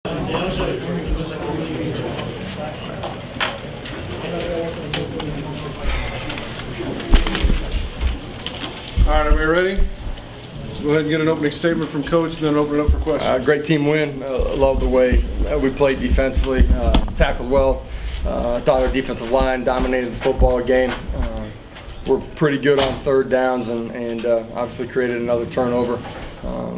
All right, are we ready? Go ahead and get an opening statement from Coach, and then open it up for questions. Great team win. Love the way we played defensively, tackled well. I thought our defensive line dominated the football game. We're pretty good on third downs and obviously created another turnover.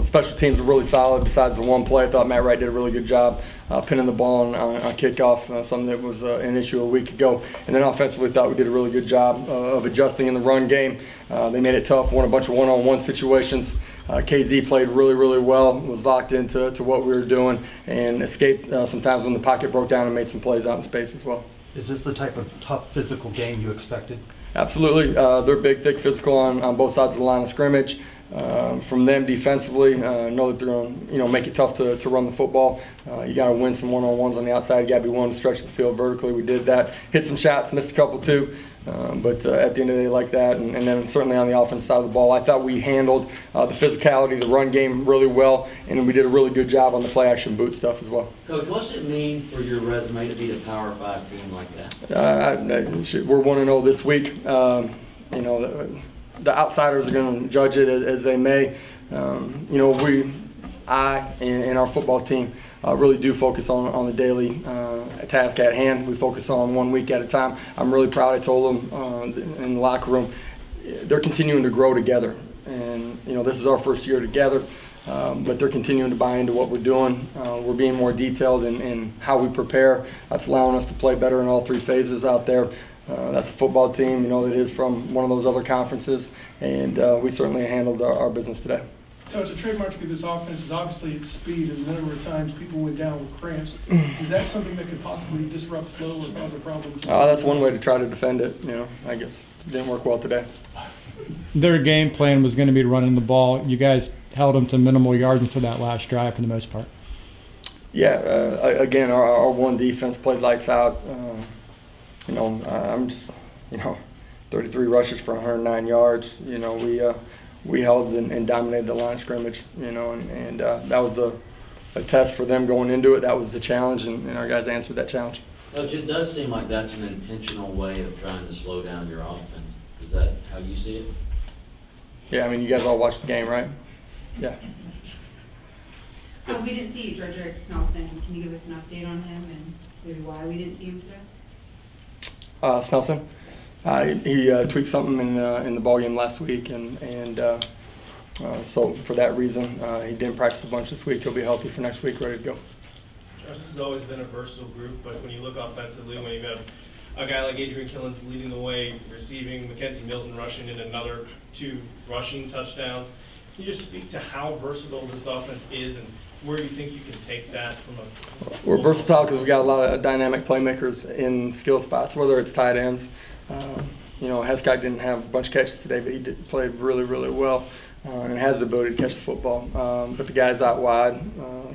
Special teams were really solid besides the one play. I thought Matt Wright did a really good job pinning the ball on kickoff, something that was an issue a week ago. And then offensively, I thought we did a really good job of adjusting in the run game. They made it tough, won a bunch of one-on-one situations. KZ played really, really well, was locked into what we were doing, and escaped sometimes when the pocket broke down and made some plays out in space as well. Is this the type of tough physical game you expected? Absolutely. They're big, thick, physical on both sides of the line of scrimmage. From them defensively, know that they're going to make it tough to run the football. You got to win some one-on-ones on the outside. You got to be willing to stretch the field vertically. We did that. Hit some shots, missed a couple too. But at the end of the day, like that, and then certainly on the offense side of the ball, I thought we handled the physicality, the run game really well, and we did a really good job on the play-action boot stuff as well. Coach, what's it mean for your resume to be a Power 5 team like that? We're 1-0 this week. The outsiders are going to judge it as they may. I and our football team really do focus on the daily task at hand. We focus on 1 week at a time. I'm really proud. I told them in the locker room, they're continuing to grow together. And this is our first year together, but they're continuing to buy into what we're doing. We're being more detailed in how we prepare. That's allowing us to play better in all three phases out there. That's a football team, that is from one of those other conferences, and we certainly handled our business today. Coach, a trademark of this offense is obviously its speed, and a number of times people went down with cramps. Is that something that could possibly disrupt flow or cause a problem? That's one way to try to defend it. I guess it didn't work well today. Their game plan was going to be running the ball. You guys held them to minimal yards until that last drive for the most part. Yeah, again, our one defense played lights out. I'm just, 33 rushes for 109 yards. We held and dominated the line of scrimmage, and that was a test for them going into it. That was the challenge, and our guys answered that challenge. Coach, it does seem like that's an intentional way of trying to slow down your offense. Is that how you see it? Yeah, you guys all watched the game, right? Yeah. We didn't see George Snelson. Can you give us an update on him and maybe why we didn't see him today? Snelson, he tweaked something in the ball game last week, and so for that reason, he didn't practice a bunch this week. He'll be healthy for next week, ready to go. Josh, this has always been a versatile group, but when you look offensively, when you have a guy like Adrian Killens leading the way, receiving, Mackenzie Milton rushing in another 2 rushing touchdowns, can you just speak to how versatile this offense is and where you think you can take that from a... We're versatile because we got a lot of dynamic playmakers in skill spots, whether it's tight ends. Heskite didn't have a bunch of catches today, but he played really, really well and has the ability to catch the football. But the guys out wide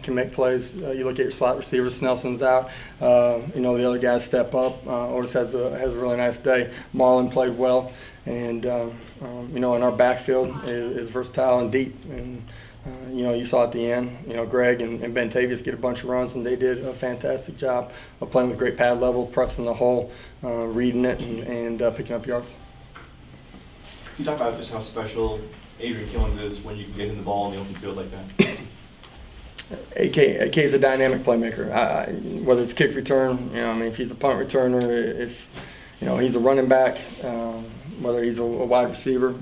can make plays. You look at your slot receivers, Snelson's out. The other guys step up. Otis has a really nice day. Marlon played well. And, in our backfield is versatile and deep. And, you saw at the end, Greg and Bentavious get a bunch of runs, and they did a fantastic job of playing with great pad level, pressing the hole, reading it, and picking up yards. Can you talk about just how special Adrian Killens is when you can get him the ball in the open field like that? AK is a dynamic playmaker. Whether it's kick return, if he's a punt returner, if he's a running back, whether he's a wide receiver,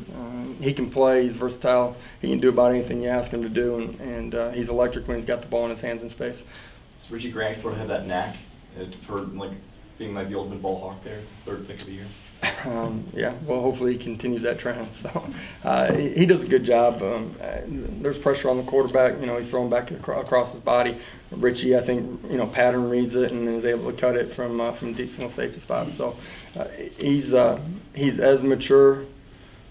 he can play. He's versatile. He can do about anything you ask him to do, and he's electric when he's got the ball in his hands in space. Does Richie Grant sort of have that knack for being the ultimate ball hawk there, his 3rd pick of the year? Yeah, well, hopefully he continues that trend. So he does a good job. There's pressure on the quarterback. He's throwing back across his body. Richie, I think, pattern reads it and is able to cut it from deep single safety spot. So he's as mature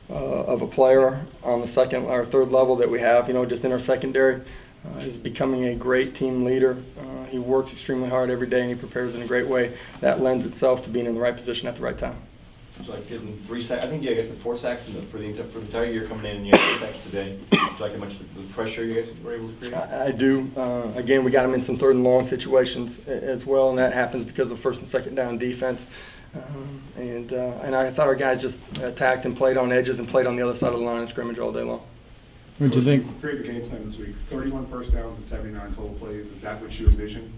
of a player on the 2nd or 3rd level that we have. Just in our secondary. He's becoming a great team leader. He works extremely hard every day, and he prepares in a great way. That lends itself to being in the right position at the right time. So like getting 3 sacks, I think you guys had 4 sacks for the entire year coming in, and you had 3 sacks today. So like how much the pressure you guys were able to create? I do. Again, we got them in some 3rd and long situations as well, and that happens because of 1st and 2nd down defense. And I thought our guys just attacked and played on edges and played on the other side of the line of scrimmage all day long. What do you think? Create the game plan this week. 31 first downs and 79 total plays. Is that what you envisioned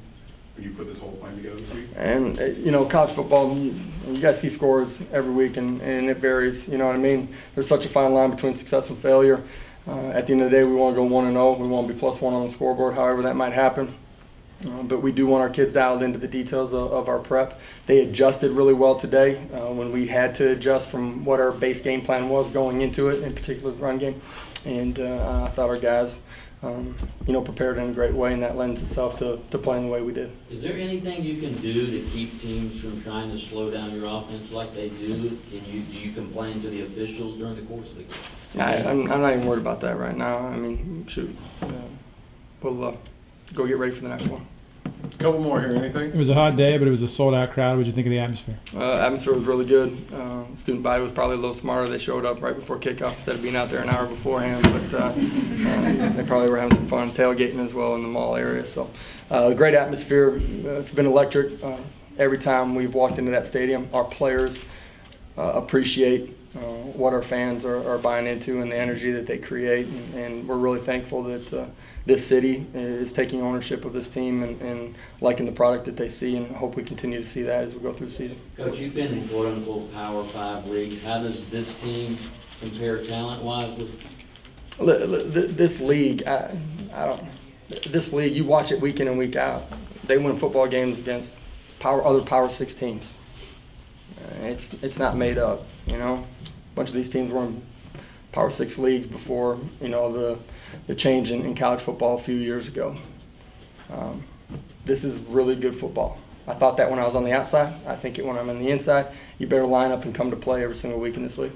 when you put this whole plan together this week? And, you know, college football, you guys see scores every week, and it varies. You know what I mean? There's such a fine line between success and failure. At the end of the day, we want to go 1-0. We want to be +1 on the scoreboard, however that might happen. But we do want our kids dialed into the details of our prep. They adjusted really well today when we had to adjust from what our base game plan was going into it, in particular the run game. And I thought our guys, you know, prepared in a great way, and that lends itself to playing the way we did. Is there anything you can do to keep teams from trying to slow down your offense like they do? Do you complain to the officials during the course of the game? I'm not even worried about that right now. I mean, shoot, we'll go get ready for the next one. A couple more here. Anything? It was a hot day, but it was a sold-out crowd. What did you think of the atmosphere? Atmosphere was really good. Student body was probably a little smarter. They showed up right before kickoff instead of being out there an hour beforehand. But they probably were having some fun tailgating as well in the mall area. So great atmosphere. It's been electric. Every time we've walked into that stadium, our players appreciate what our fans are buying into and the energy that they create. And we're really thankful that this city is taking ownership of this team and liking the product that they see, and hope we continue to see that as we go through the season. Coach, you've been in quote-unquote Power 5 leagues. How does this team compare talent-wise with? This league, this league, you watch it week in and week out. They win football games against other Power 6 teams. It's not made up, you know. A bunch of these teams were in Power 6 leagues before, you know, the change in college football a few years ago. This is really good football. I thought that when I was on the outside. I think it when I'm on the inside. You better line up and come to play every single week in this league.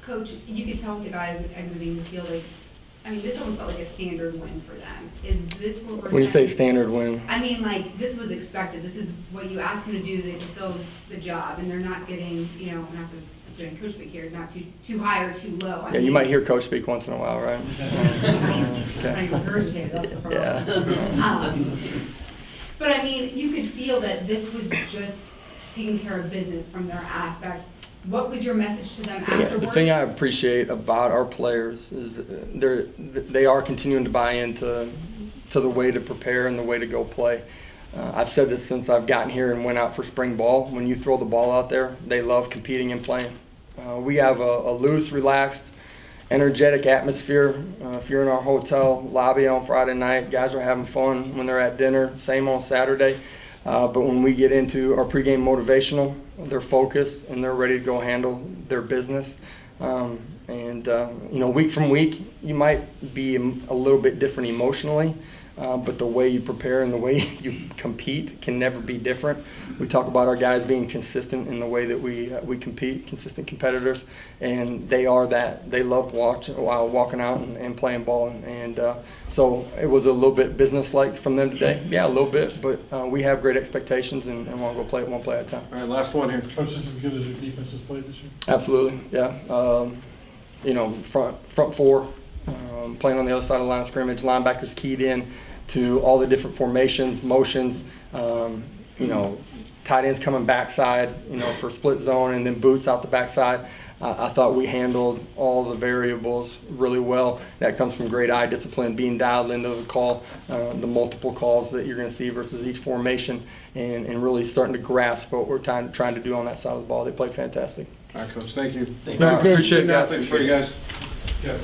Coach, you could tell the guys exiting the field, like, I mean, this almost felt like a standard win for them. Is this what we're When you say saying? standard win? I mean, like, this was expected. This is what you asked them to do. They fulfilled the job, and they're not getting, you know, not to doing coach speak here, not too high or too low. Yeah, you might hear coach speak once in a while, right? I regurgitated, that's the problem. Yeah. But I mean, you could feel that this was just taking care of business from their aspect. What was your message to them afterwards? The thing I appreciate about our players is they are continuing to buy into the way to prepare and the way to go play. I've said this since I've gotten here and went out for spring ball. When you throw the ball out there, they love competing and playing. We have a loose, relaxed, energetic atmosphere. If you're in our hotel lobby on Friday night, guys are having fun when they're at dinner. Same on Saturday. But when we get into our pregame motivational, they're focused and they're ready to go handle their business. You know, week from week, you might be a little bit different emotionally. But the way you prepare and the way you compete can never be different. We talk about our guys being consistent in the way that we compete, consistent competitors, and they are that. They love walking out and playing ball, and so it was a little bit business-like from them today. Yeah, a little bit, but we have great expectations and want to go play it one play at a time. All right, last one here. Coach, just as good as your defense has played this year? Absolutely, yeah. You know, front four. Playing on the other side of the line of scrimmage, linebackers keyed in to all the different formations, motions, you know, tight ends coming backside, you know, for split zone, and then boots out the backside. I thought we handled all the variables really well. That comes from great eye discipline, being dialed into the call, the multiple calls that you're going to see versus each formation, and really starting to grasp what we're trying to do on that side of the ball. They played fantastic. All right, Coach. Thank you. Thank you. Appreciate it, guys. Thanks for you guys. Yeah.